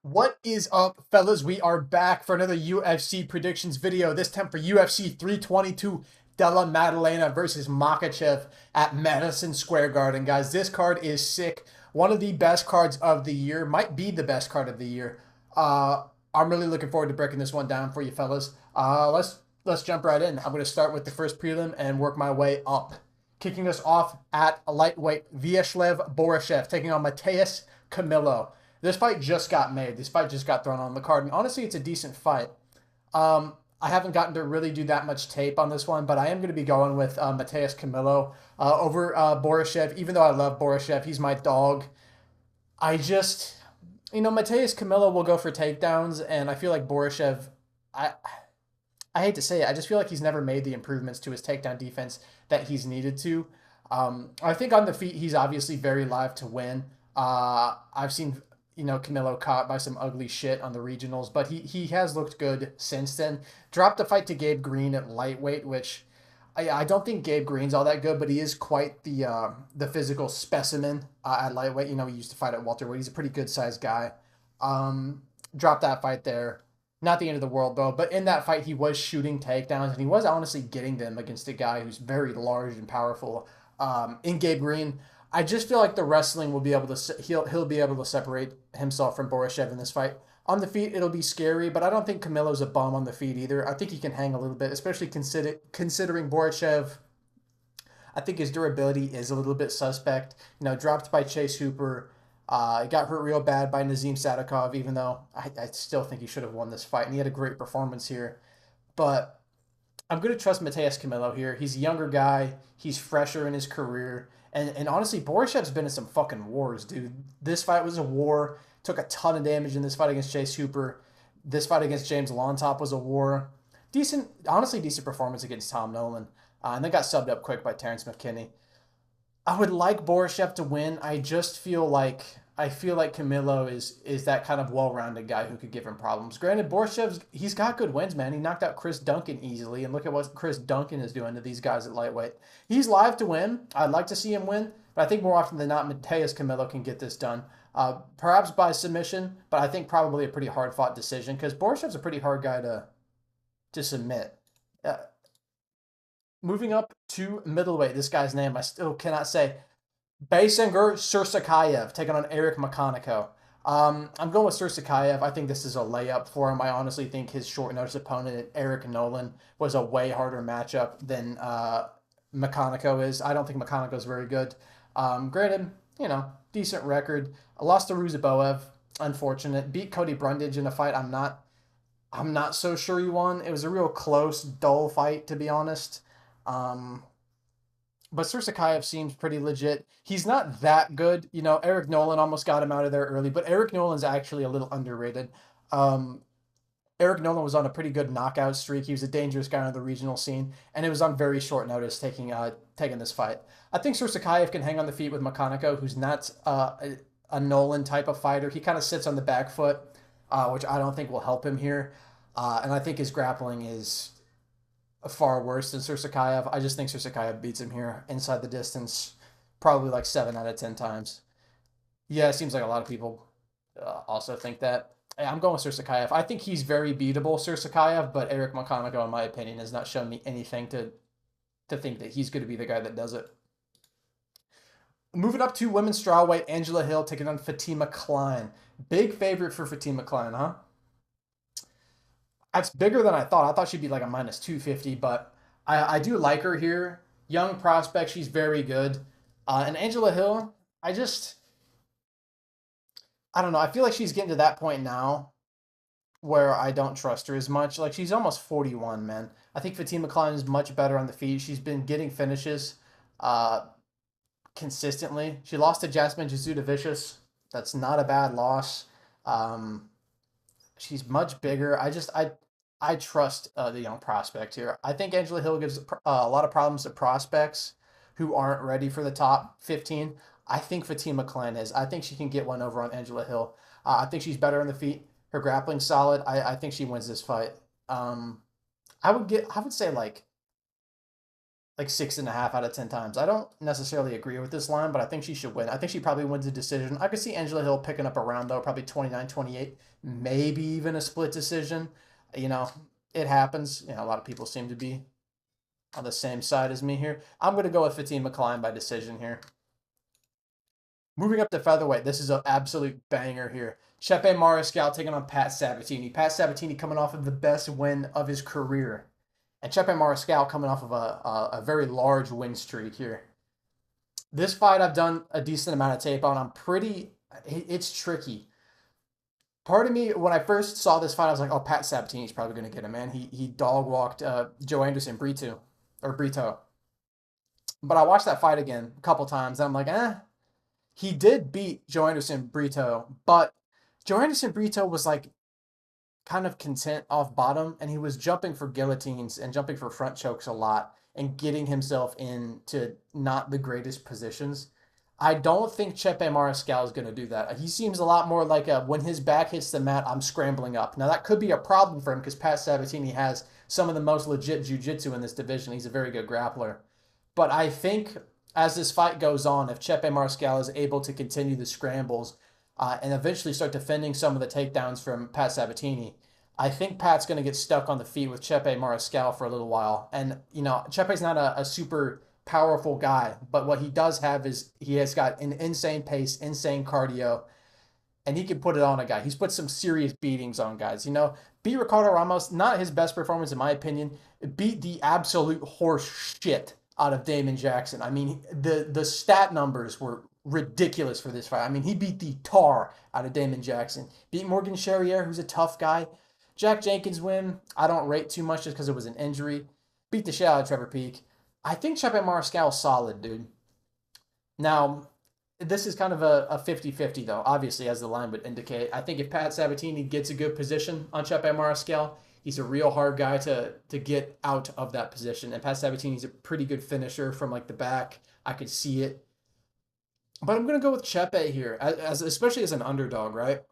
What is up, fellas? We are back for another UFC predictions video. This time for UFC 322, Della Maddalena versus Makhachev at Madison Square Garden. Guys, this card is sick. One of the best cards of the year. Might be the best card of the year. I'm really looking forward to breaking this one down for you, fellas. Let's jump right in. I'm going to start with the first prelim and work my way up. Kicking us off at a lightweight, Vyacheslav Borishev taking on Mateus Camilo. This fight just got made. This fight just got thrown on the card. And honestly, it's a decent fight. I haven't gotten to really do that much tape on this one, but I am going to be going with Mateus Camilo over Borishev. Even though I love Borishev, he's my dog. I just, Mateus Camilo will go for takedowns, and I feel like Borishev, I, I hate to say it, I just feel like he's never made the improvements to his takedown defense that he's needed to. I think on the feet, he's obviously very live to win. I've seen Camilo caught by some ugly shit on the regionals, but he has looked good since then. Dropped a fight to Gabe Green at lightweight, which I don't think Gabe Green's all that good, but he is quite the physical specimen at lightweight. He used to fight at welterweight. He's a pretty good sized guy. Dropped that fight there. Not the end of the world though, but in that fight he was shooting takedowns and he was honestly getting them against a guy who's very large and powerful. In Gabe Green, I just feel like the wrestling will be able to he'll be able to separate himself from Borishev in this fight. On the feet, it'll be scary, but I don't think Camilo's a bum on the feet either. I think he can hang a little bit, especially considering Borishev. I think his durability is a little bit suspect. Dropped by Chase Hooper. Got hurt real bad by Nazim Sadikov, even though I still think he should have won this fight, and he had a great performance here. But I'm going to trust Mateus Camilo here. He's a younger guy. He's fresher in his career. And honestly, Borishev's been in some fucking wars, dude. This fight was a war. Took a ton of damage in this fight against Chase Hooper. This fight against James Lontop was a war. Honestly decent performance against Tom Nolan. And then got subbed up quick by Terrence McKinney. I would like Borishev to win. I feel like Camilo is that kind of well-rounded guy who could give him problems. Granted, he's got good wins, man. He knocked out Chris Duncan easily, and look at what Chris Duncan is doing to these guys at lightweight. He's live to win. I'd like to see him win, but I think more often than not, Mateus Camilo can get this done. Perhaps by submission, but I think probably a pretty hard-fought decision because Borishev's a pretty hard guy to submit. Uh, Moving up to middleweight, this guy's name I still cannot say. Basinger Sursakayev taking on Eric Makhachev. I'm going with Sursakayev. I think this is a layup for him. I honestly think his short notice opponent, Eric Nolan, was a way harder matchup than Makhachev is. I don't think Makhachev is very good. Granted, decent record. I lost to Ruziboev. Unfortunate. Beat Cody Brundage in a fight I'm not so sure he won. It was a real close, dull fight, to be honest. Um, but Sursakayev seems pretty legit. He's not that good. Eric Nolan almost got him out of there early, but Eric Nolan's actually a little underrated. Um, Eric Nolan was on a pretty good knockout streak. He was a dangerous guy on the regional scene, and it was on very short notice taking this fight. I think Sursakayev can hang on the feet with Makhachev, who's not a Nolan type of fighter. He kind of sits on the back foot, which I don't think will help him here. And I think his grappling is far worse than Sursakayev. I just think Sursakayev beats him here inside the distance, probably like 7 out of 10 times. Yeah, it seems like a lot of people also think that. I'm going with Sursakayev. I think he's very beatable, Sursakayev, but Eric Makhachev, in my opinion, has not shown me anything to think that he's going to be the guy that does it. Moving up to women's strawweight, Angela Hill taking on Fatima Klein. Big favorite for Fatima Klein, huh? That's bigger than I thought. I thought she'd be like a minus 250, but I do like her here. Young prospect, she's very good. And Angela Hill, I don't know. I feel like she's getting to that point now where I don't trust her as much. Like she's almost 41, man. I think Fatima Klein is much better on the feet. She's been getting finishes uh, consistently. She lost to Jasmine Jasudavicius. That's not a bad loss. Um, she's much bigger. I trust the young prospect here. I think Angela Hill gives a lot of problems to prospects who aren't ready for the top 15. I think Fatima Klein is. I think she can get one over on Angela Hill. I think she's better on the feet. Her grappling's solid. I think she wins this fight. Um, I would say like 6.5 out of 10 times. I don't necessarily agree with this line, but I think she should win. I think she probably wins a decision. I could see Angela Hill picking up a round though, probably 29-28, maybe even a split decision. You know, it happens. You know, a lot of people seem to be on the same side as me here. I'm going to go with Fatima Klein by decision here. Moving up to featherweight, this is an absolute banger here. Chepe Mariscal taking on Pat Sabatini. Pat Sabatini coming off of the best win of his career. And Chepe Mariscal coming off of a very large win streak here. This fight I've done a decent amount of tape on. It's tricky. Part of me, when I first saw this fight, I was like, oh, Pat Sabatini's probably going to get him, man. He dog walked Joe Anderson Brito. But I watched that fight again a couple times, and I'm like, he did beat Joe Anderson Brito, but Joe Anderson Brito was like kind of content off bottom, and he was jumping for guillotines and jumping for front chokes a lot and getting himself into not the greatest positions. I don't think Chepe Mariscal is going to do that. He seems a lot more like when his back hits the mat, I'm scrambling up. Now, that could be a problem for him because Pat Sabatini has some of the most legit jiu-jitsu in this division. He's a very good grappler. But I think as this fight goes on, if Chepe Mariscal is able to continue the scrambles and eventually start defending some of the takedowns from Pat Sabatini, I think Pat's going to get stuck on the feet with Chepe Mariscal for a little while. And, you know, Chepe's not a super powerful guy, but what he does have is he has got an insane pace, insane cardio, and he can put it on a guy. He's put some serious beatings on guys. You know, beat Ricardo Ramos, not his best performance in my opinion. Beat the absolute horse shit out of Damon Jackson. I mean, the stat numbers were ridiculous for this fight. I mean, he beat the tar out of Damon Jackson. Beat Morgan Charrier, who's a tough guy. Jack Jenkins win, I don't rate too much just because it was an injury. Beat the shit out of Trevor Peek. I think Chepe Mariscal is solid, dude. Now, this is kind of a 50-50, though, obviously, as the line would indicate. I think if Pat Sabatini gets a good position on Chepe Mariscal, he's a real hard guy to get out of that position. And Pat Sabatini's a pretty good finisher from, like, the back. I could see it. But I'm going to go with Chepe here, especially as an underdog, right?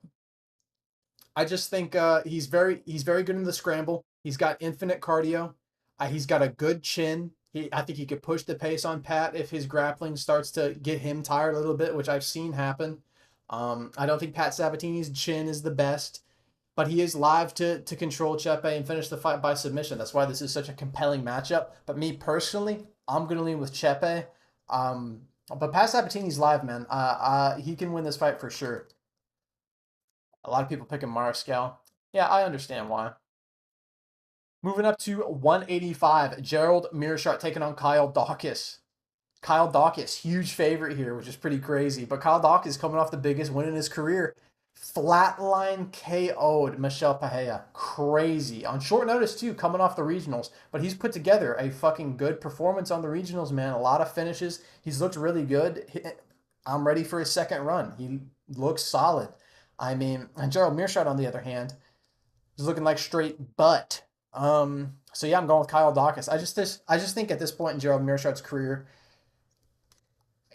I just think he's very good in the scramble. He's got infinite cardio. He's got a good chin. I think he could push the pace on Pat if his grappling starts to get him tired a little bit, which I've seen happen. I don't think Pat Sabatini's chin is the best, but he is live to control Chepe and finish the fight by submission. That's why this is such a compelling matchup. But me personally, I'm going to lean with Chepe. But Pat Sabatini's live, man. He can win this fight for sure. A lot of people picking Mariscal. Yeah, I understand why. Moving up to 185, Gerald Meerschaert taking on Kyle Daukaus. Kyle Daukaus, huge favorite here, which is pretty crazy. But Kyle Daukaus coming off the biggest win in his career. Flatline KO'd Michel Pereira. Crazy. On short notice, too, coming off the regionals. But he's put together a fucking good performance on the regionals, man. A lot of finishes. He's looked really good. I'm ready for his second run. He looks solid. I mean, and Gerald Meerschaert, on the other hand, is looking like straight butt. So yeah, I'm going with Kyle Daukaus. I just think at this point in Gerald Meerschaert's career,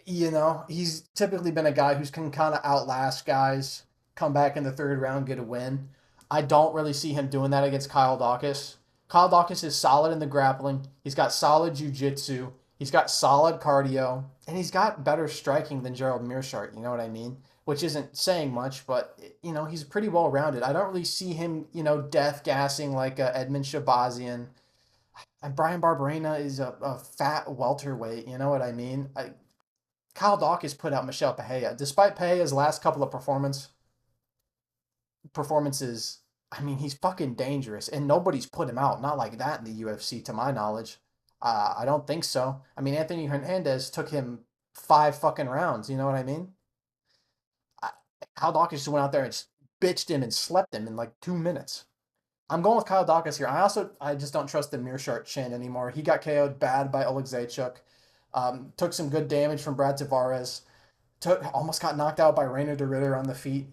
you know, he's typically been a guy who's can kind of outlast guys, come back in the third round, get a win. I don't really see him doing that against Kyle Daukaus. Kyle Daukaus is solid in the grappling. He's got solid jiu-jitsu. He's got solid cardio, and he's got better striking than Gerald Meerschaert. You know what I mean? Which isn't saying much, but, you know, he's pretty well-rounded. I don't really see him, you know, death-gassing like Edmund Shabazian. And Brian Barberena is a fat welterweight, you know what I mean? Kyle Daukaus put out Michel Pereira. Despite Pereira's last couple of performances, I mean, he's fucking dangerous, and nobody's put him out. Not like that in the UFC, to my knowledge. I don't think so. I mean, Anthony Hernandez took him 5 fucking rounds, you know what I mean? Kyle Daukaus just went out there and just bitched him and slept him in like 2 minutes. I'm going with Kyle Daukaus here. I just don't trust the Meerschaert chin anymore. He got KO'd bad by Oleg Zaychuk. Took some good damage from Brad Tavares. Almost got knocked out by Rainer de Ritter on the feet.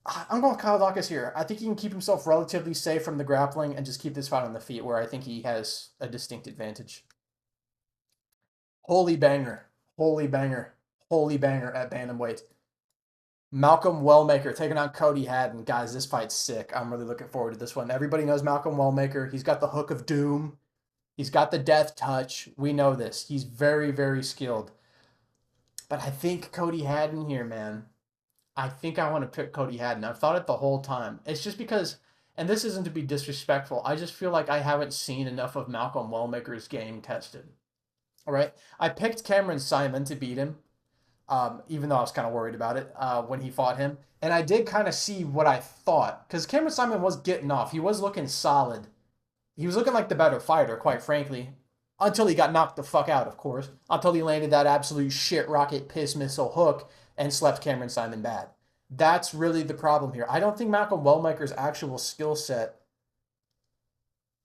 I'm going with Kyle Daukaus here. I think he can keep himself relatively safe from the grappling and just keep this fight on the feet, where I think he has a distinct advantage. Holy banger. Holy banger. Holy banger at bantamweight. Malcolm Wellmaker taking on Cody Haddon. Guys, this fight's sick. I'm really looking forward to this one. Everybody knows Malcolm Wellmaker. He's got the hook of doom. He's got the death touch. We know this. He's very, very skilled. But I think Cody Haddon here, man. I think I want to pick Cody Haddon. I've thought it the whole time. It's just because, and this isn't to be disrespectful, I just feel like I haven't seen enough of Malcolm Wellmaker's game tested. All right. I picked Cameron Simon to beat him, even though I was kind of worried about it when he fought him. And I did kind of see what I thought because Cameron Simon was getting off. He was looking solid. He was looking like the better fighter, quite frankly, until he got knocked the fuck out, of course, until he landed that absolute shit rocket piss missile hook and slept Cameron Simon bad. That's really the problem here. I don't think Malcolm Wellmaker's actual skill set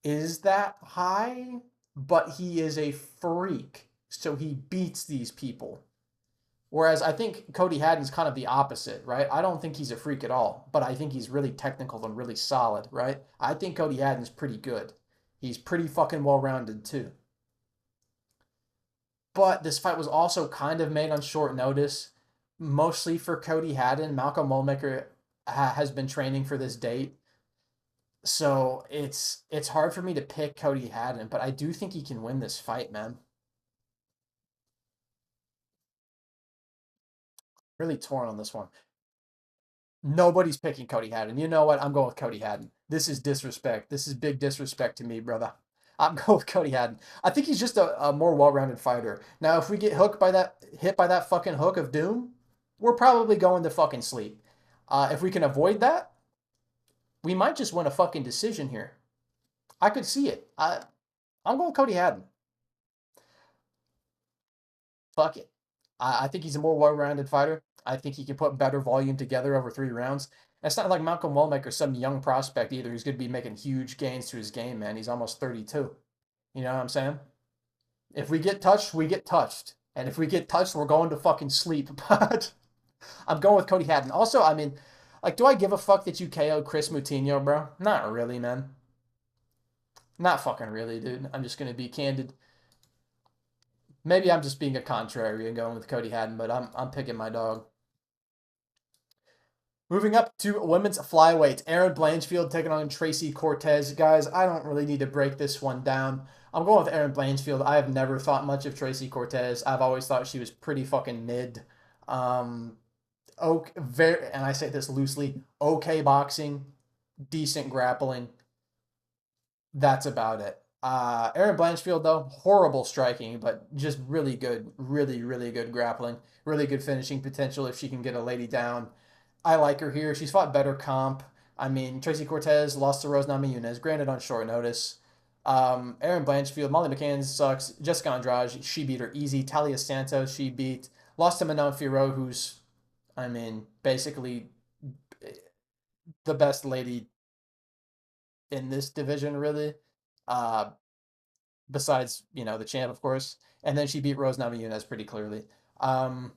is that high, but he is a freak, so he beats these people. Whereas I think Cody Haddon's kind of the opposite, right? I don't think he's a freak at all, but I think he's really technical and really solid, right? I think Cody Haddon's pretty good. He's pretty fucking well-rounded too. But this fight was also kind of made on short notice, mostly for Cody Haddon. Malcolm Wellmaker has been training for this date. So it's hard for me to pick Cody Haddon, but I do think he can win this fight, man. Really torn on this one. Nobody's picking Cody Haddon. You know what? I'm going with Cody Haddon. This is disrespect. This is big disrespect to me, brother. I'm going with Cody Haddon. I think he's just a more well-rounded fighter. Now, if we get hit by that fucking hook of doom, we're probably going to fucking sleep. If we can avoid that, we might just win a fucking decision here. I could see it. I'm going with Cody Haddon. Fuck it. I think he's a more well-rounded fighter. I think he can put better volume together over 3 rounds. And it's not like Malcolm Wellmaker, some young prospect either, who's going to be making huge gains to his game, man. He's almost 32. You know what I'm saying? If we get touched, we get touched. And if we get touched, we're going to fucking sleep. But I'm going with Cody Haddon. Also, I mean, like, do I give a fuck that you KO'd Chris Moutinho, bro? Not really, man. Not fucking really, dude. I'm just going to be candid. Maybe I'm just being a contrarian going with Cody Haddon, but I'm picking my dog. Moving up to women's flyweight, Erin Blanchfield taking on Tracy Cortez. Guys, I don't really need to break this one down. I'm going with Erin Blanchfield. I have never thought much of Tracy Cortez. I've always thought she was pretty fucking mid. And I say this loosely, okay boxing, decent grappling. That's about it. Erin Blanchfield, though, horrible striking, but just really good, really, really good grappling, really good finishing potential if she can get a lady down. I like her here. She's fought better comp. I mean, Tracy Cortez lost to Rose Namajunas, granted on short notice. Erin Blanchfield, Molly McCann sucks. Jessica Andrade, she beat her easy. Talia Santos, she beat. Lost to Manon Fiorot, who's, I mean, basically the best lady in this division, really. Uh, Besides, the champ, of course. And then she beat Rose Namajunas pretty clearly. I'm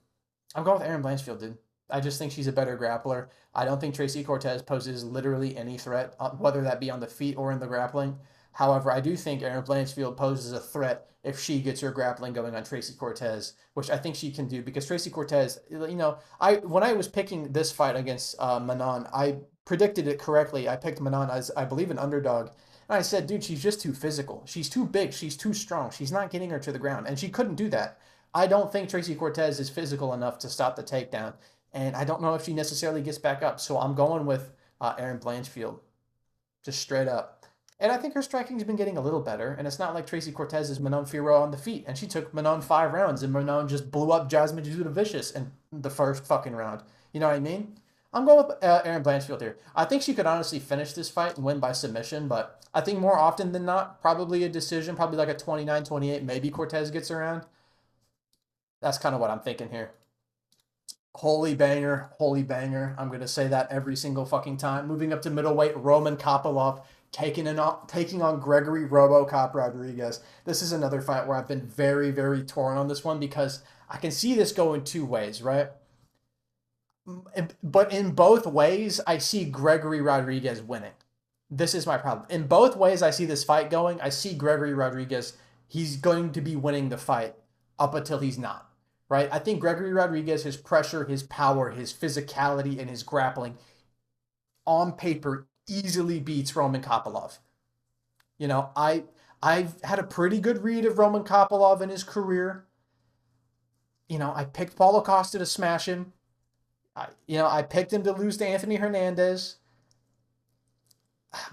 going with Erin Blanchfield, dude. I just think she's a better grappler. I don't think Tracy Cortez poses literally any threat, whether that be on the feet or in the grappling. However, I do think Erin Blanchfield poses a threat if she gets her grappling going on Tracy Cortez, which I think she can do because Tracy Cortez, when I was picking this fight against Manon, I predicted it correctly. I picked Manon as, I believe, an underdog. And I said, dude, she's just too physical. She's too big. She's too strong. She's not getting her to the ground. And she couldn't do that. I don't think Tracy Cortez is physical enough to stop the takedown. And I don't know if she necessarily gets back up. So I'm going with Erin Blanchfield. Just straight up. And I think her striking's been getting a little better. And it's not like Tracy Cortez is Manon Fiorot on the feet. And she took Manon 5 rounds. And Manon just blew up Jasmine Jasudavicius in the first fucking round. You know what I mean? I'm going with Erin Blanchfield here. I think she could honestly finish this fight and win by submission, but I think more often than not, probably a decision, probably like a 29-28. Maybe Cortez gets around. That's kind of what I'm thinking here. Holy banger, holy banger. I'm going to say that every single fucking time. Moving up to middleweight, Roman Kopylov taking on Gregory RoboCop Rodriguez. This is another fight where I've been very, very torn on this one because I can see this going two ways, right? But in both ways, I see Gregory Rodriguez winning. This is my problem. In both ways I see this fight going, I see Gregory Rodriguez, he's going to be winning the fight up until he's not, right? I think Gregory Rodriguez, his pressure, his power, his physicality, and his grappling on paper easily beats Roman Kopylov. I've had a pretty good read of Roman Kopylov in his career. I picked Paulo Costa to smash him. I picked him to lose to Anthony Hernandez.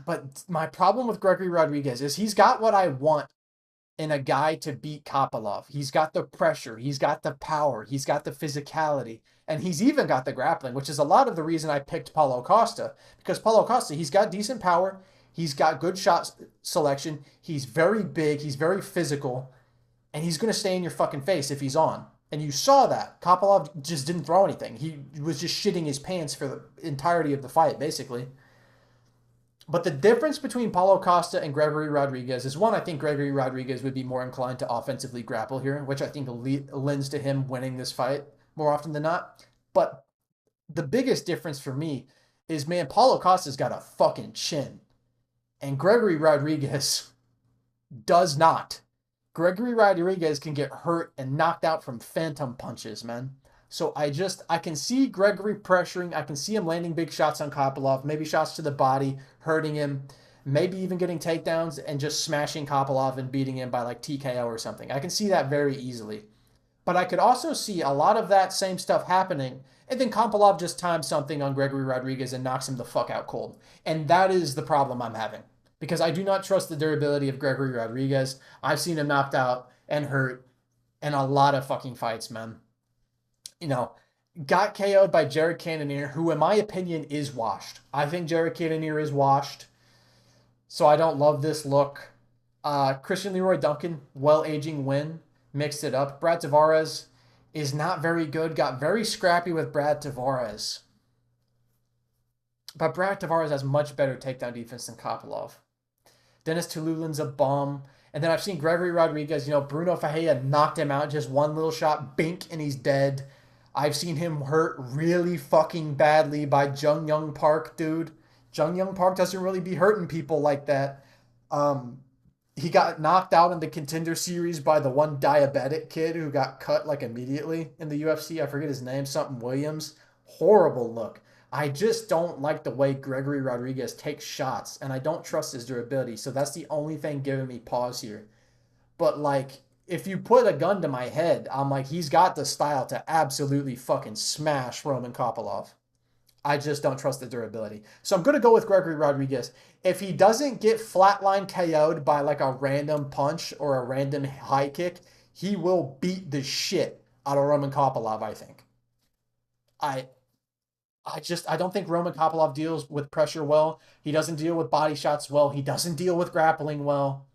But my problem with Gregory Rodriguez is he's got what I want in a guy to beat Kopylov. He's got the pressure, he's got the power, he's got the physicality, and he's even got the grappling, which is a lot of the reason I picked Paulo Costa. Because Paulo Costa, he's got decent power, he's got good shot selection, he's very big, he's very physical, and he's going to stay in your fucking face if he's on. And you saw that. Kopylov just didn't throw anything. He was just shitting his pants for the entirety of the fight, basically. But the difference between Paulo Costa and Gregory Rodriguez is one, I think Gregory Rodriguez would be more inclined to offensively grapple here, which I think lends to him winning this fight more often than not. But the biggest difference for me is, man, Paulo Costa's got a fucking chin. And Gregory Rodriguez does not. Gregory Rodriguez can get hurt and knocked out from phantom punches, man. So I can see Gregory pressuring. I can see him landing big shots on Kopylov, maybe shots to the body, hurting him, maybe even getting takedowns and just smashing Kopylov and beating him by like TKO or something. I can see that very easily. But I could also see a lot of that same stuff happening, and then Kopylov just times something on Gregory Rodriguez and knocks him the fuck out cold. And that is the problem I'm having. Because I do not trust the durability of Gregory Rodriguez. I've seen him knocked out and hurt in a lot of fucking fights, man. You know, got KO'd by Jared Cannonier, who, in my opinion, is washed. I think Jared Cannonier is washed, so I don't love this look. Christian Leroy Duncan, well-aging win, mixed it up. Brad Tavares is not very good, got very scrappy with Brad Tavares. But Brad Tavares has much better takedown defense than Kopylov. Dennis Tululin's a bum. And then I've seen Gregory Rodriguez, Bruno Fajea knocked him out, just one little shot, bink, and he's dead. I've seen him hurt really fucking badly by Jung Young Park, dude. Jung Young Park doesn't really be hurting people like that. Um, he got knocked out in the Contender Series by the one diabetic kid who got cut like immediately in the UFC. I forget his name, something Williams. Horrible look. I just don't like the way Gregory Rodriguez takes shots, and I don't trust his durability. So that's the only thing giving me pause here. But like, if you put a gun to my head, I'm like, he's got the style to absolutely fucking smash Roman Kopylov. I just don't trust the durability. So I'm going to go with Gregory Rodriguez. If he doesn't get flatline KO'd by like a random punch or a random high kick, he will beat the shit out of Roman Kopylov, I think. I I don't think Roman Kopylov deals with pressure well. He doesn't deal with body shots well. He doesn't deal with grappling well.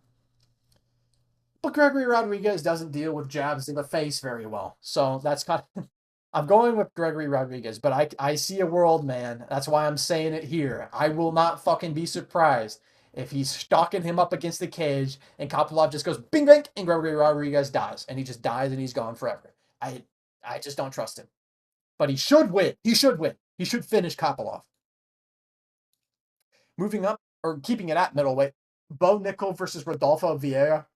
But Gregory Rodriguez doesn't deal with jabs in the face very well. So that's kind of I'm going with Gregory Rodriguez, but I see a world, man. That's why I'm saying it here. I will not fucking be surprised if he's stalking him up against the cage and Kopylov just goes bing bang and Gregory Rodriguez dies and he just dies and he's gone forever. I just don't trust him. But he should win. He should win. He should finish Kopylov. Moving up, or keeping it at middleweight, Bo Nickel versus Rodolfo Vieira.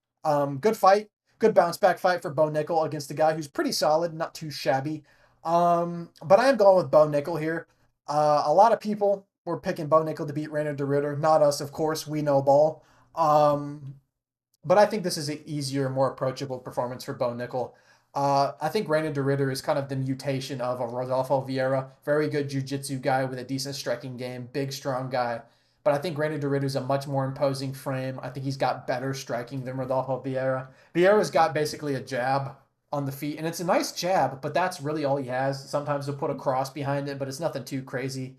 Good fight. Good bounce back fight for Bo Nickel against a guy who's pretty solid, not too shabby. But I am going with Bo Nickel here. A lot of people were picking Bo Nickel to beat Rainer de Ritter. Not us, of course. We know ball. But I think this is an easier, more approachable performance for Bo Nickel. I think Rainer de Ritter is kind of the mutation of a Rodolfo Vieira. Very good jiu-jitsu guy with a decent striking game. Big, strong guy. But I think Rainer de Ritter is a much more imposing frame. I think he's got better striking than Rodolfo Vieira. Vieira's got basically a jab on the feet, and it's a nice jab, but that's really all he has. Sometimes he'll put a cross behind it, but it's nothing too crazy.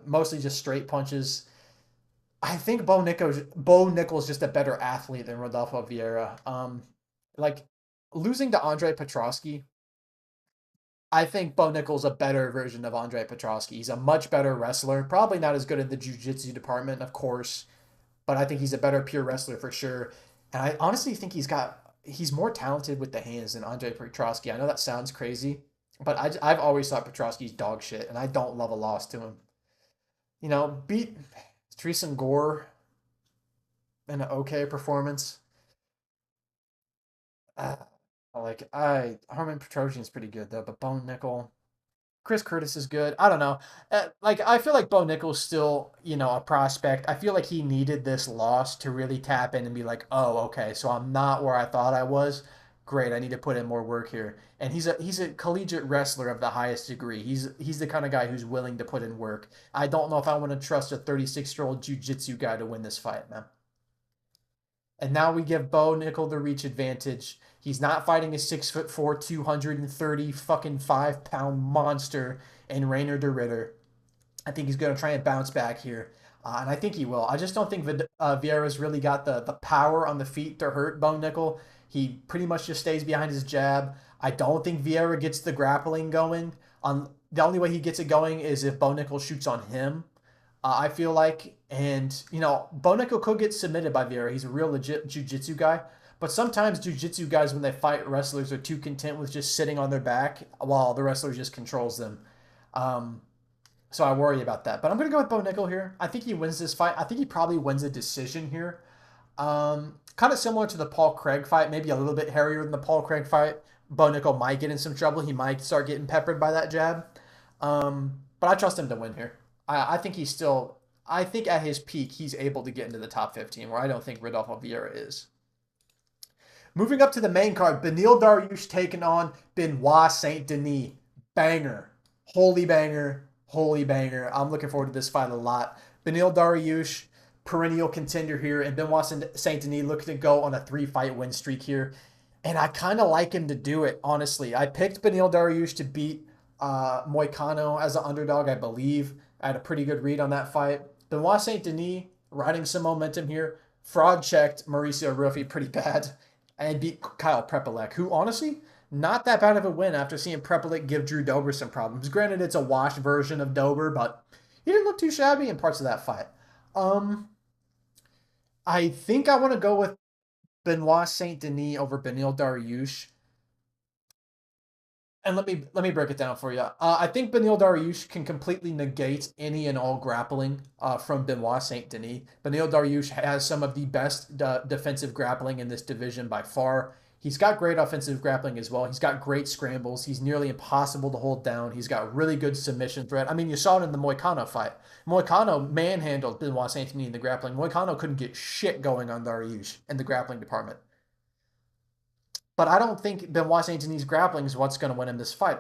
Mostly just straight punches. I think Bo Nickel's just a better athlete than Rodolfo Vieira. Like losing to Andre Petrosky, I think Bo Nickel's a better version of Andre Petrosky. He's a much better wrestler. Probably not as good in the jiu-jitsu department, of course, but I think he's a better pure wrestler for sure. And I honestly think he's more talented with the hands than Andre Petrosky. I know that sounds crazy, but I've always thought Petrosky's dog shit, and I don't love a loss to him. Beat Treason Gore in an okay performance. Uh, Harmon Petrosian's pretty good though, but Bone Nickel. Chris Curtis is good. I don't know. Like I feel like Bo Nickel's still, a prospect. I feel like he needed this loss to really tap in and be like, "Oh, okay, so I'm not where I thought I was. Great, I need to put in more work here." And he's a collegiate wrestler of the highest degree. He's the kind of guy who's willing to put in work. I don't know if I want to trust a 36-year-old jiu-jitsu guy to win this fight, man. And now we give Bo Nickel the reach advantage. He's not fighting a 6'4", 230 fucking 5-pound monster in Rainer de Ritter. I think he's going to try and bounce back here. And I think he will. I just don't think Vieira's really got the power on the feet to hurt Bo Nickel. He pretty much just stays behind his jab. I don't think Vieira gets the grappling going. The only way he gets it going is if Bo Nickel shoots on him. I feel like, and Bo Nickel could get submitted by Vieira. He's a real legit jiu-jitsu guy. But sometimes jiu-jitsu guys, when they fight wrestlers, are too content with just sitting on their back while the wrestler just controls them. Um, so I worry about that. But I'm going to go with Bo Nickel here. I think he wins this fight. I think he probably wins a decision here. Kind of similar to the Paul Craig fight, maybe a little bit hairier than the Paul Craig fight. Bo Nickel might get in some trouble. He might start getting peppered by that jab. But I trust him to win here. I think he's still. I think at his peak, he's able to get into the top 15, where I don't think Rodolfo Vieira is. Moving up to the main card, Beneil Dariush taking on Benoit Saint Denis. Banger. Holy banger. Holy banger. I'm looking forward to this fight a lot. Beneil Dariush, perennial contender here, and Benoit Saint Denis looking to go on a 3-fight win streak here. And I kind of like him to do it, honestly. I picked Beneil Dariush to beat Moicano as an underdog, I believe. I had a pretty good read on that fight. Benoit Saint Denis riding some momentum here. Fraud checked Mauricio Rufy pretty bad and beat Kyle Prepolek, who honestly, not that bad of a win after seeing Prepolek give Drew Dober some problems. Granted, it's a washed version of Dober, but he didn't look too shabby in parts of that fight. I think I want to go with Benoit Saint Denis over Beneil Dariush. And let me break it down for you. I think Beneil Dariush can completely negate any and all grappling from Benoit Saint Denis. Beneil Dariush has some of the best defensive grappling in this division by far. He's got great offensive grappling as well. He's got great scrambles. He's nearly impossible to hold down. He's got really good submission threat. I mean, you saw it in the Moicano fight. Moicano manhandled Benoit Saint Denis in the grappling. Moicano couldn't get shit going on Dariush in the grappling department. But I don't think Benoit Saint Denis' grappling is what's going to win him this fight.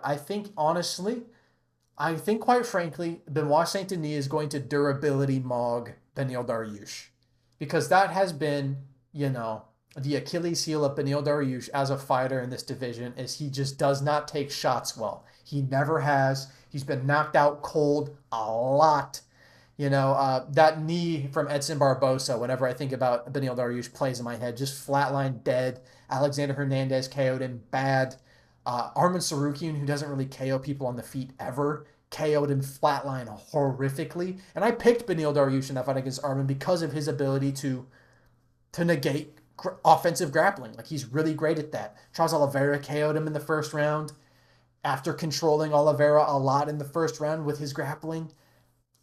Honestly, I think quite frankly, Benoit Saint Denis is going to durability mog Beneil Dariush. Because that has been, the Achilles heel of Beneil Dariush as a fighter in this division is he just does not take shots well. He never has. He's been knocked out cold a lot. That knee from Edson Barbosa, whenever I think about Beneil Dariush, plays in my head. Just flatline dead. Alexander Hernandez KO'd him bad. Arman Sarukian, who doesn't really KO people on the feet ever, KO'd him flatline horrifically. And I picked Beneil Dariush in that fight against Arman because of his ability to negate offensive grappling. Like, he's really great at that. Charles Oliveira KO'd him in the first round after controlling Oliveira a lot in the first round with his grappling.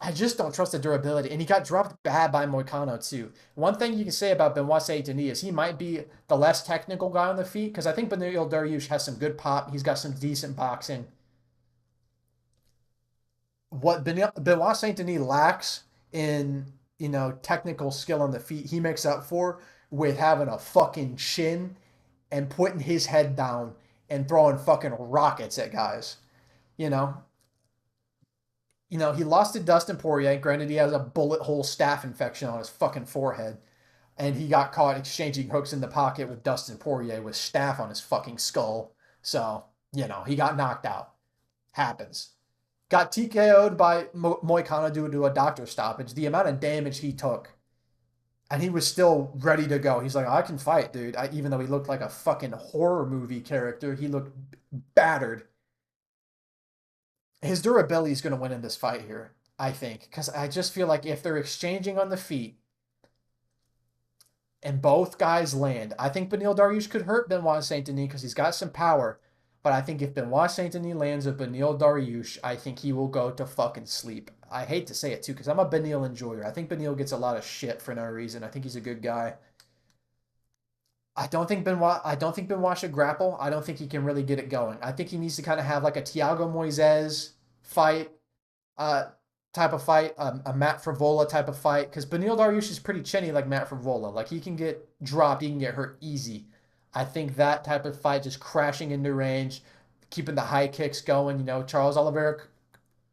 I just don't trust the durability. And he got dropped bad by Moicano, too. One thing you can say about Benoit Saint Denis is he might be the less technical guy on the feet, because I think Beneil Dariush has some good pop. He's got some decent boxing. What Benoit Saint Denis lacks in, technical skill on the feet, he makes up for with having a fucking chin and putting his head down and throwing fucking rockets at guys. You know, he lost to Dustin Poirier. Granted, he has a bullet hole staph infection on his fucking forehead. And he got caught exchanging hooks in the pocket with Dustin Poirier with staph on his fucking skull. So, he got knocked out. Happens. Got TKO'd by Moicano due to a doctor stoppage. The amount of damage he took. And he was still ready to go. He's like, I can fight, dude. Even though he looked like a fucking horror movie character, he looked battered. His durability is going to win in this fight here, I think, because I just feel like if they're exchanging on the feet and both guys land, I think Beneil Dariush could hurt Benoit Saint Denis because he's got some power. But I think if Benoit Saint Denis lands with Beneil Dariush, I think he will go to fucking sleep. I hate to say it too, because I'm a Beneil enjoyer. I think Beneil gets a lot of shit for no reason. I think he's a good guy. I don't think Benoit should grapple. I don't think he can really get it going. I think he needs to kind of have like a Thiago Moises fight, uh, type of fight, a Matt Frivola type of fight, because Beneil Dariush is pretty chinny like Matt Frivola. Like he can get dropped, he can get hurt easy. I think that type of fight, just crashing into range, keeping the high kicks going. You know, Charles Oliveira,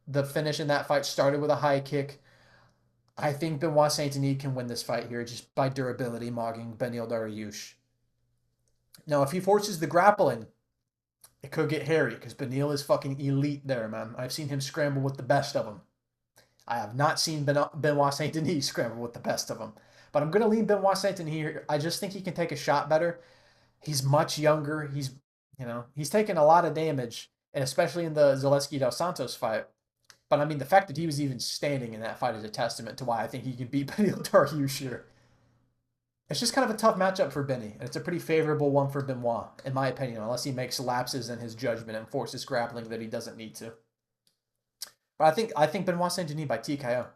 the finish in that fight started with a high kick. I think Benoit Saint Denis can win this fight here just by durability, mogging Beneil Dariush. Now, if he forces the grappling, it could get hairy because Beneil is fucking elite there, man. I've seen him scramble with the best of them. I have not seen Benoit Saint Denis scramble with the best of them. But I'm going to lean Benoit Saint Denis here. I just think he can take a shot better. He's much younger. He's taken a lot of damage, and especially in the Zaleski Dos Santos fight. But I mean, the fact that he was even standing in that fight is a testament to why I think he can beat Beneil Dariush here. It's just kind of a tough matchup for Benny, and it's a pretty favorable one for Benoit, in my opinion, unless he makes lapses in his judgment and forces grappling that he doesn't need to. But I think Benoit Saint Denis by TKO.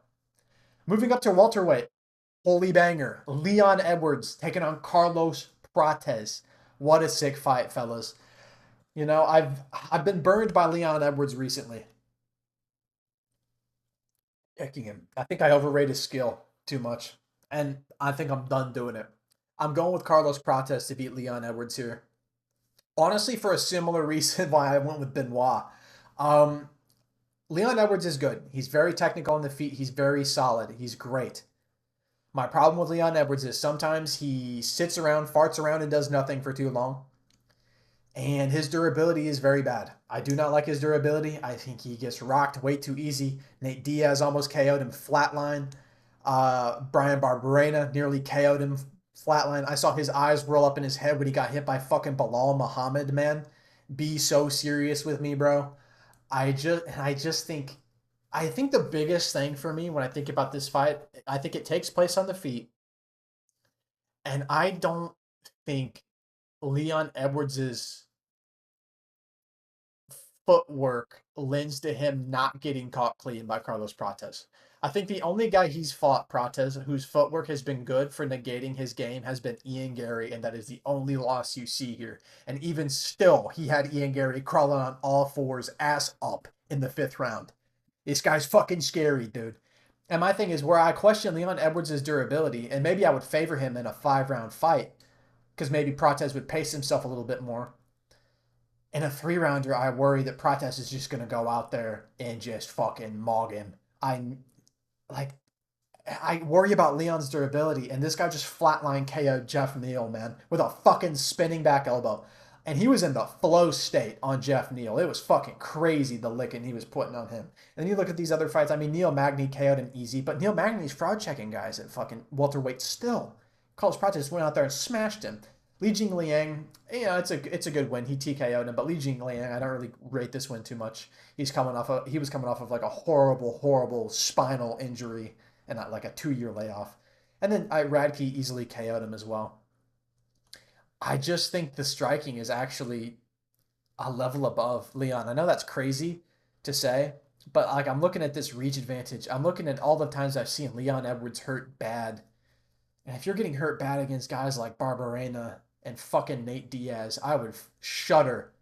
Moving up to welterweight, holy banger, Leon Edwards taking on Carlos Prates. What a sick fight, fellas. You know, I've been burned by Leon Edwards recently. Kicking him. I think I overrate his skill too much. And I think I'm done doing it. I'm going with Carlos Prates to beat Leon Edwards here. Honestly, for a similar reason why I went with Benoit. Um, Leon Edwards is good. He's very technical on the feet. He's very solid. He's great. My problem with Leon Edwards is sometimes he sits around, farts around, and does nothing for too long. And his durability is very bad. I do not like his durability. I think he gets rocked way too easy. Nate Diaz almost KO'd him flatline. Brian Barberena nearly KO'd him flatline. I saw his eyes roll up in his head when he got hit by fucking Bilal Muhammad, man. Be so serious with me, bro. I think the biggest thing for me when I think about this fight, I think it takes place on the feet. And I don't think Leon Edwards's footwork lends to him not getting caught clean by Carlos Prates. I think the only guy he's fought, Prates, whose footwork has been good for negating his game has been Ian Gary, and that is the only loss you see here. And even still, he had Ian Gary crawling on all fours, ass up in the 5th round. This guy's fucking scary, dude. And my thing is where I question Leon Edwards' durability, and maybe I would favor him in a 5-round fight, because maybe Prates would pace himself a little bit more. In a 3-rounder, I worry that Prates is just going to go out there and just fucking mog him. Like, I worry about Leon's durability, and this guy just flatline KO'd Jeff Neal, man, with a fucking spinning back elbow. And he was in the flow state on Jeff Neal. It was fucking crazy, the licking he was putting on him. And then you look at these other fights. I mean, Neil Magny KO'd him easy, but Neil Magny's fraud checking guys at fucking welterweight still. Carlos Prates went out there and smashed him. Li Jingliang, yeah, it's a good win. He TKO'd him, but Li Jingliang, I don't really rate this win too much. He was coming off of like a horrible spinal injury and like a 2-year layoff. And then Radke easily KO'd him as well. I just think the striking is actually a level above Leon. I know that's crazy to say, but like I'm looking at this reach advantage. I'm looking at all the times I've seen Leon Edwards hurt bad. And if you're getting hurt bad against guys like Barberena and fucking Nate Diaz, I would shudder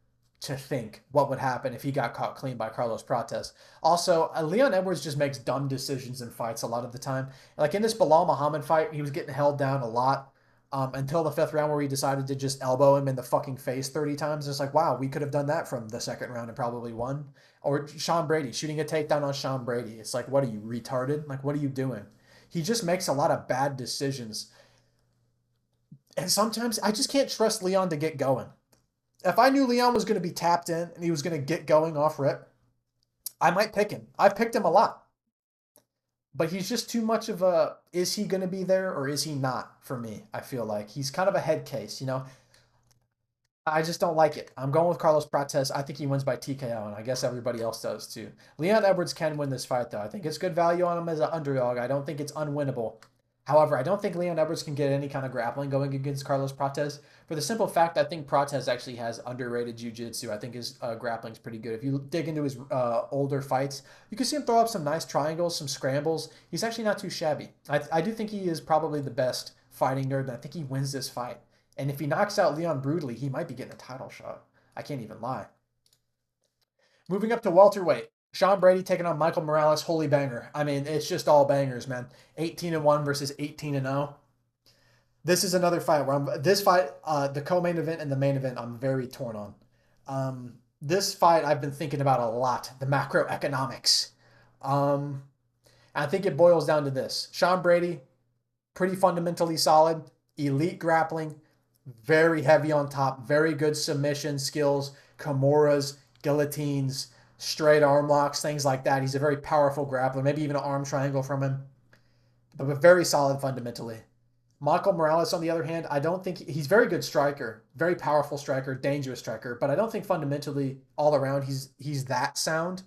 to think what would happen if he got caught clean by Carlos Prates. Also, Leon Edwards just makes dumb decisions in fights a lot of the time. Like in this Bilal Muhammad fight, he was getting held down a lot until the 5th round where he decided to just elbow him in the fucking face 30 times. It's like, wow, we could have done that from the 2nd round and probably won. Or Sean Brady, shooting a takedown on Sean Brady. It's like, what are you, retarded? Like, what are you doing? He just makes a lot of bad decisions. And sometimes I just can't trust Leon to get going. If I knew Leon was going to be tapped in and he was going to get going off rip, I might pick him. I've picked him a lot. But he's just too much of a, is he going to be there or is he not for me? I feel like he's kind of a head case, you know? I just don't like it. I'm going with Carlos Prates. I think he wins by TKO, and I guess everybody else does too. Leon Edwards can win this fight, though. I think it's good value on him as an underdog. I don't think it's unwinnable. However, I don't think Leon Edwards can get any kind of grappling going against Carlos Prates. For the simple fact, I think Prates actually has underrated jiu-jitsu. I think his grappling is pretty good. If you dig into his older fights, you can see him throw up some nice triangles, some scrambles. He's actually not too shabby. I do think he is probably the best fighting nerd, and I think he wins this fight. And if he knocks out Leon brutally, he might be getting a title shot. I can't even lie. Moving up to welterweight, Sean Brady taking on Michael Morales, holy banger. I mean, it's just all bangers, man. 18-1 versus 18-0. This is another fight where this fight, the co-main event and the main event, I'm very torn on. This fight I've been thinking about a lot, the macroeconomics. Um, I think it boils down to this: Sean Brady, pretty fundamentally solid, elite grappling, very heavy on top, very good submission skills, Kimuras, guillotines, straight arm locks, things like that. He's a very powerful grappler, maybe even an arm triangle from him, but very solid fundamentally. Michael Morales, on the other hand, I don't think he's very good striker, very powerful striker, dangerous striker, but I don't think fundamentally all around he's that sound.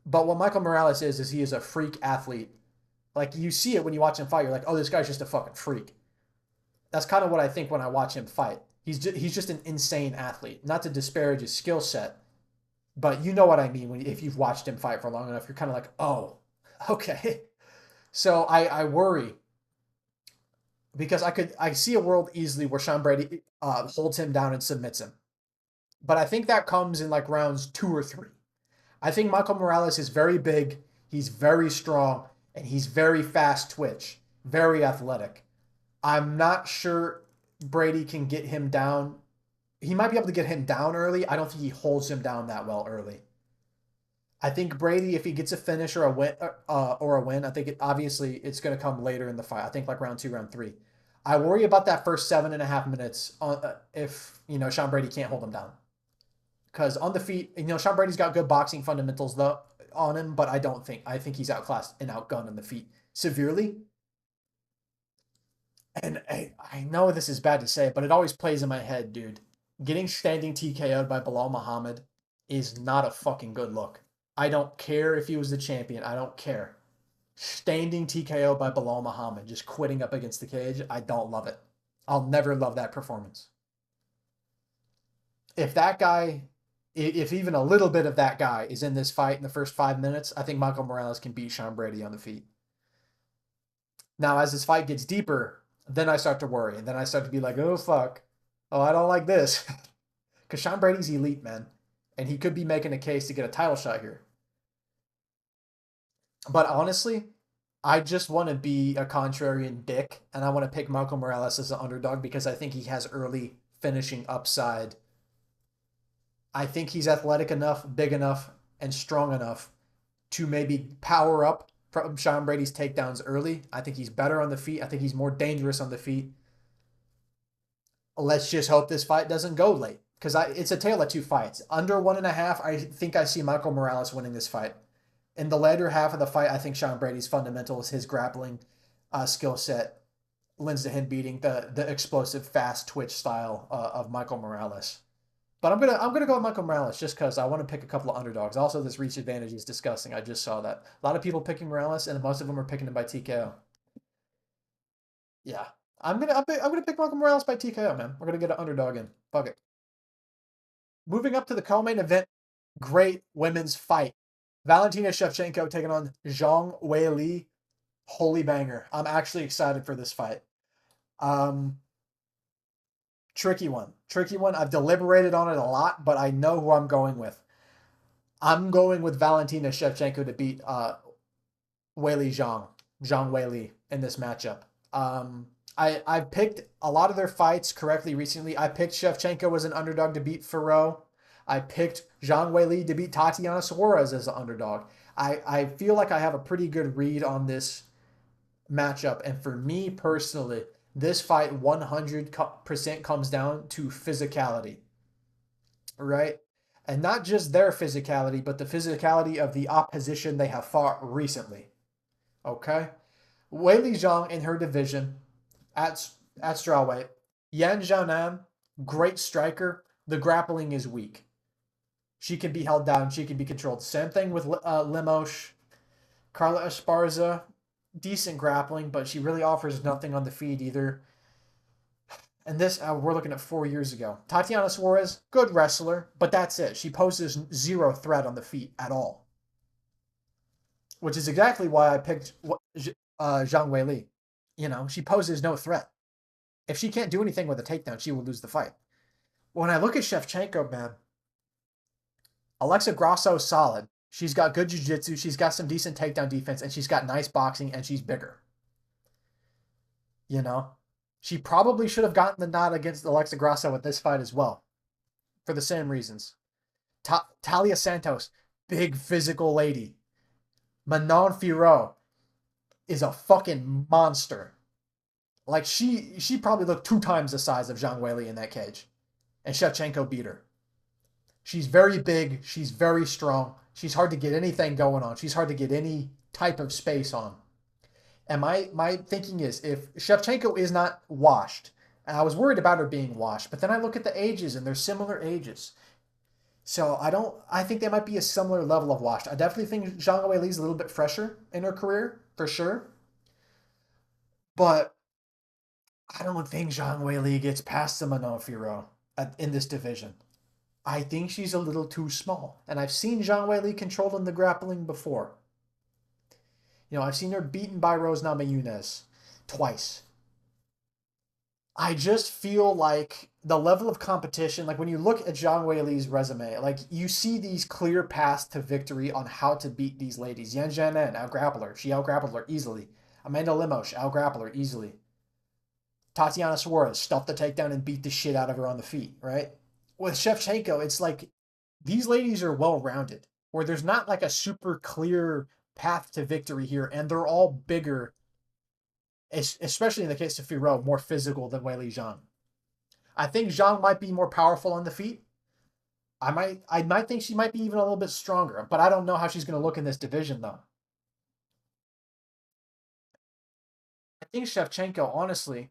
But what Michael Morales is he is a freak athlete. Like you see it when you watch him fight, you're like, oh, this guy's just a fucking freak. That's kind of what I think when I watch him fight. He's just an insane athlete. Not to disparage his skill set, but you know what I mean when if you've watched him fight for long enough, you're kind of like, oh, okay. So I worry because I see a world easily where Sean Brady holds him down and submits him, but I think that comes in like rounds 2 or 3. I think Michael Morales is very big, he's very strong, and he's very fast twitch, very athletic. I'm not sure Brady can get him down. He might be able to get him down early. I don't think he holds him down that well early. I think Brady, if he gets a finish or a win, I think obviously it's going to come later in the fight. I think like round 2, round 3. I worry about that first 7.5 minutes if Sean Brady can't hold him down. Because on the feet, Sean Brady's got good boxing fundamentals though on him, but I think he's outclassed and outgunned on the feet severely. And I know this is bad to say, but it always plays in my head, dude. Getting standing TKO'd by Bilal Muhammad is not a fucking good look. I don't care if he was the champion. I don't care. Standing TKO by Bilal Muhammad, just quitting up against the cage, I don't love it. I'll never love that performance. If that guy, if even a little bit of that guy is in this fight in the first 5 minutes, I think Michael Morales can beat Sean Brady on the feet. Now, as this fight gets deeper, then I start to worry. And then I start to be like, oh, fuck. Oh, I don't like this. Because Sean Brady's elite, man. And he could be making a case to get a title shot here. But honestly, I just want to be a contrarian dick. And I want to pick Michael Morales as an underdog because I think he has early finishing upside. I think he's athletic enough, big enough, and strong enough to maybe power up from Sean Brady's takedowns early. I think he's better on the feet. I think he's more dangerous on the feet. Let's just hope this fight doesn't go late because it's a tale of 2 fights. Under 1.5, I think I see Michael Morales winning this fight. In the later half of the fight, I think Sean Brady's fundamentals, his grappling skill set, lends to him beating the explosive, fast twitch style of Michael Morales. But I'm gonna go with Michael Morales just because I want to pick a couple of underdogs. Also, this reach advantage is disgusting. I just saw that a lot of people picking Morales, and most of them are picking him by TKO. Yeah, I'm gonna pick Michael Morales by TKO, man. We're gonna get an underdog in. Fuck it. Moving up to the co-main event, great women's fight. Valentina Shevchenko taking on Zhang Weili. Holy banger! I'm actually excited for this fight. Um, Tricky one. Tricky one. I've deliberated on it a lot, but I know who I'm going with. I'm going with Valentina Shevchenko to beat Weili Zhang. Zhang Weili in this matchup. I've picked a lot of their fights correctly recently. I picked Shevchenko as an underdog to beat Ferro. I picked Zhang Weili to beat Tatiana Suarez as an underdog. I feel like I have a pretty good read on this matchup. And for me personally, this fight 100% comes down to physicality, right? And not just their physicality, but the physicality of the opposition they have fought recently. Okay? Weili Zhang in her division at strawweight. Yan Xiaonan, great striker. The grappling is weak. She can be held down. She can be controlled. Same thing with Lemos. Carla Esparza, decent grappling, but she really offers nothing on the feet either. And this, we're looking at 4 years ago. Tatiana Suarez, good wrestler, but that's it. She poses zero threat on the feet at all. Which is exactly why I picked Zhang Weili. She poses no threat. If she can't do anything with a takedown, she will lose the fight. When I look at Shevchenko, man, Alexa Grasso, solid. She's got good jiu-jitsu, she's got some decent takedown defense, and she's got nice boxing, and she's bigger. You know? She probably should have gotten the nod against Alexa Grasso with this fight as well, for the same reasons. Talia Santos, big physical lady. Manon Fiorot is a fucking monster. Like she probably looked 2 times the size of Zhang Weili in that cage. And Shevchenko beat her. She's very big, she's very strong. She's hard to get anything going on. She's hard to get any type of space on. And my thinking is if Shevchenko is not washed, and I was worried about her being washed, but then I look at the ages and they're similar ages. So I think they might be a similar level of washed. I definitely think Zhang Weili's a little bit fresher in her career, for sure. But I don't think Zhang Weili gets past the Manon Fiorot in this division. I think she's a little too small. And I've seen Zhang Weili controlled in the grappling before. I've seen her beaten by Rose Namajunas twice. I just feel like the level of competition, like when you look at Zhang Weili's resume, like you see these clear paths to victory on how to beat these ladies. Yan Jianen, out-grapple her. She out-grappled her easily. Amanda Lemos, out-grapple her easily. Tatiana Suarez stuffed the takedown and beat the shit out of her on the feet, right? With Shevchenko, it's like these ladies are well-rounded, where there's not like a super clear path to victory here, and they're all bigger, especially in the case of Fiorot, more physical than Weili Zhang. I think Zhang might be more powerful on the feet. I might think she might be even a little bit stronger, but I don't know how she's going to look in this division, though. I think Shevchenko, honestly,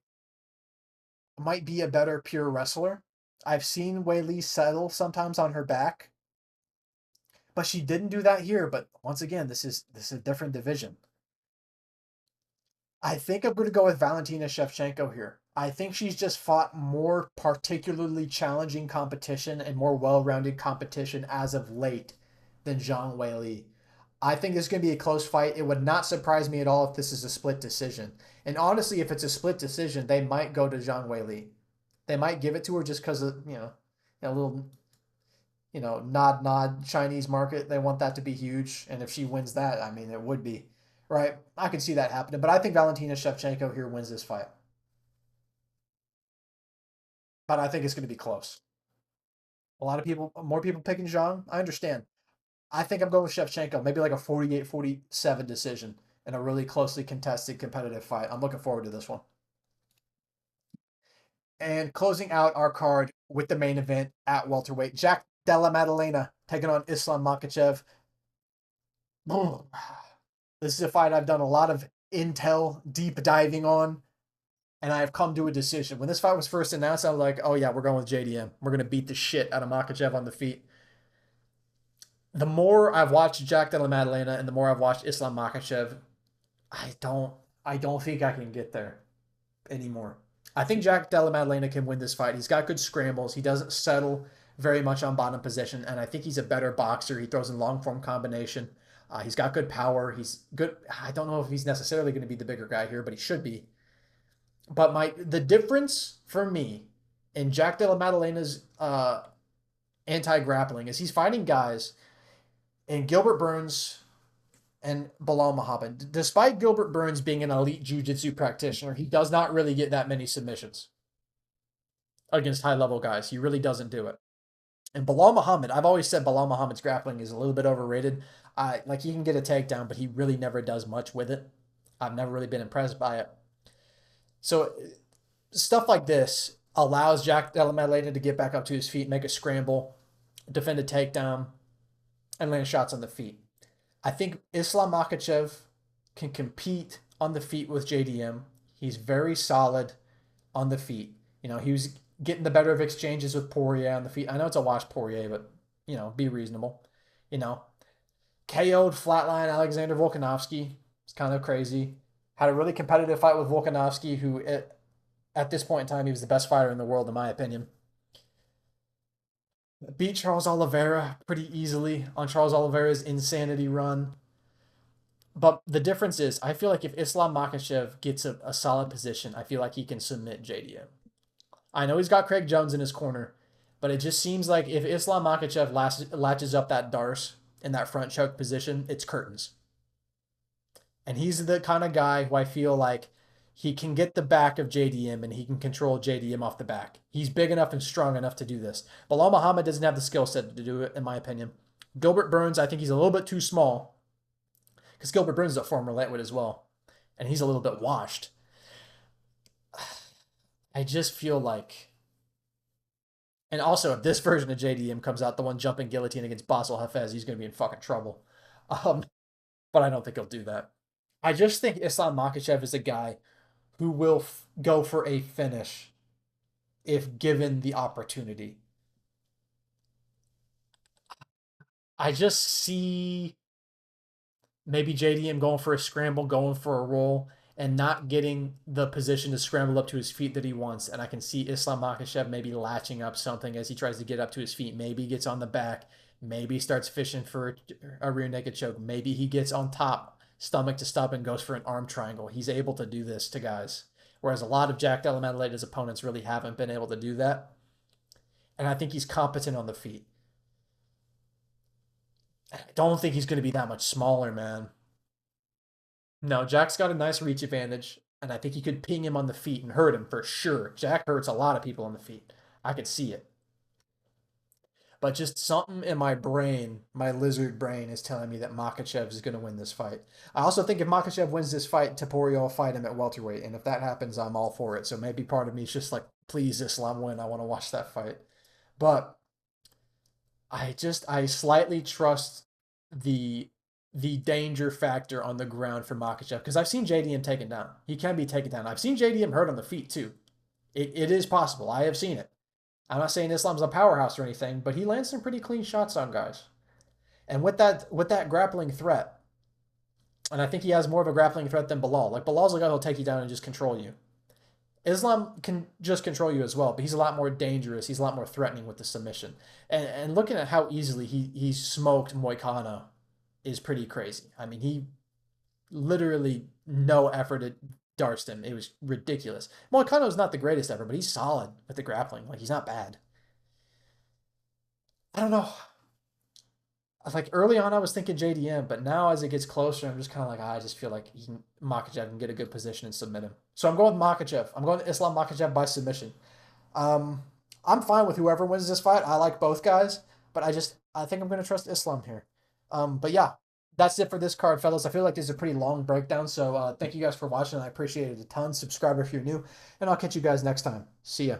might be a better pure wrestler. I've seen Weili settle sometimes on her back, but she didn't do that here. But once again, this is a different division. I think I'm going to go with Valentina Shevchenko here. I think she's just fought more particularly challenging competition and more well-rounded competition as of late than Zhang Weili. I think it's going to be a close fight. It would not surprise me at all if this is a split decision. And honestly, if it's a split decision, they might go to Zhang Weili. They might give it to her just because of, a little, nod Chinese market. They want that to be huge. And if she wins that, I mean, it would be. Right? I can see that happening. But I think Valentina Shevchenko here wins this fight. But I think it's going to be close. More people picking Zhang. I understand. I think I'm going with Shevchenko. Maybe like a 48-47 decision in a really closely contested competitive fight. I'm looking forward to this one. And closing out our card with the main event at welterweight, Jack Della Maddalena taking on Islam Makhachev. This is a fight I've done a lot of intel deep diving on, and I've come to a decision. When this fight was first announced, I was like, oh yeah, we're going with JDM. We're going to beat the shit out of Makhachev on the feet. The more I've watched Jack Della Maddalena and the more I've watched Islam Makhachev, I don't think I can get there anymore. I think Jack Della Maddalena can win this fight. He's got good scrambles. He doesn't settle very much on bottom position, and I think he's a better boxer. He throws in long form combination. He's got good power. He's good. I don't know if he's necessarily going to be the bigger guy here, but he should be. But the difference for me in Jack Della Maddalena's anti-grappling is he's fighting guys in Gilbert Burns and Bilal Muhammad. Despite Gilbert Burns being an elite jiu-jitsu practitioner, he does not really get that many submissions against high-level guys. He really doesn't do it. And Bilal Muhammad, I've always said Bilal Muhammad's grappling is a little bit overrated. Like he can get a takedown, but he really never does much with it. I've never really been impressed by it. So stuff like this allows Jack Della Maddalena to get back up to his feet, make a scramble, defend a takedown, and land shots on the feet. I think Islam Makhachev can compete on the feet with JDM. He's very solid on the feet. He was getting the better of exchanges with Poirier on the feet. I know it's a wash Poirier, but, be reasonable. KO'd flatline Alexander Volkanovski. It's kind of crazy. Had a really competitive fight with Volkanovski, who at this point in time, he was the best fighter in the world, in my opinion. Beat Charles Oliveira pretty easily on Charles Oliveira's insanity run. But the difference is, I feel like if Islam Makhachev gets a solid position, I feel like he can submit JDM. I know he's got Craig Jones in his corner, but it just seems like if Islam Makhachev latches up that Darce, in that front choke position, it's curtains. And he's the kind of guy who I feel like he can get the back of JDM and he can control JDM off the back. He's big enough and strong enough to do this. Bilal Muhammad doesn't have the skill set to do it, in my opinion. Gilbert Burns, I think he's a little bit too small because Gilbert Burns is a former lightweight as well, and he's a little bit washed. I just feel like, and also if this version of JDM comes out, the one jumping guillotine against Basel Hafez, he's going to be in fucking trouble. But I don't think he'll do that. I just think Islam Makhachev is a guy who will go for a finish if given the opportunity. I just see maybe JDM going for a scramble, going for a roll, and not getting the position to scramble up to his feet that he wants. And I can see Islam Makhachev maybe latching up something as he tries to get up to his feet. Maybe he gets on the back. Maybe he starts fishing for a rear naked choke. Maybe he gets on top, stomach to stomach, and goes for an arm triangle. He's able to do this to guys. Whereas a lot of Jack Della Maddalena's opponents really haven't been able to do that. And I think he's competent on the feet. I don't think he's going to be that much smaller, man. No, Jack's got a nice reach advantage, and I think he could ping him on the feet and hurt him for sure. Jack hurts a lot of people on the feet. I could see it. But just something in my brain, my lizard brain, is telling me that Makhachev is going to win this fight. I also think if Makhachev wins this fight, Topuria will fight him at welterweight, and if that happens, I'm all for it. So maybe part of me is just like, please, Islam win. I want to watch that fight. But I slightly trust the the danger factor on the ground for Makhachev because I've seen JDM taken down. He can be taken down. I've seen JDM hurt on the feet too. It is possible. I have seen it. I'm not saying Islam's a powerhouse or anything, but he lands some pretty clean shots on guys. And with that grappling threat, and I think he has more of a grappling threat than Bilal. Like Bilal's a guy who'll take you down and just control you. Islam can just control you as well, but he's a lot more dangerous. He's a lot more threatening with the submission. And looking at how easily he smoked Moicano is pretty crazy. I mean, he literally no effort at darced him. It was ridiculous. Moicano's not the greatest ever, but he's solid with the grappling. Like he's not bad. I don't know. Like early on, I was thinking JDM, but now as it gets closer, I'm just kind of like, I just feel like Makhachev can get a good position and submit him. So I'm going with Makhachev. I'm going to Islam Makhachev by submission. Um, I'm fine with whoever wins this fight. I like both guys, but I think I'm going to trust Islam here. But yeah, that's it for this card, fellas. I feel like this is a pretty long breakdown, so thank you guys for watching. I appreciate it a ton. Subscribe if you're new, and I'll catch you guys next time. See ya.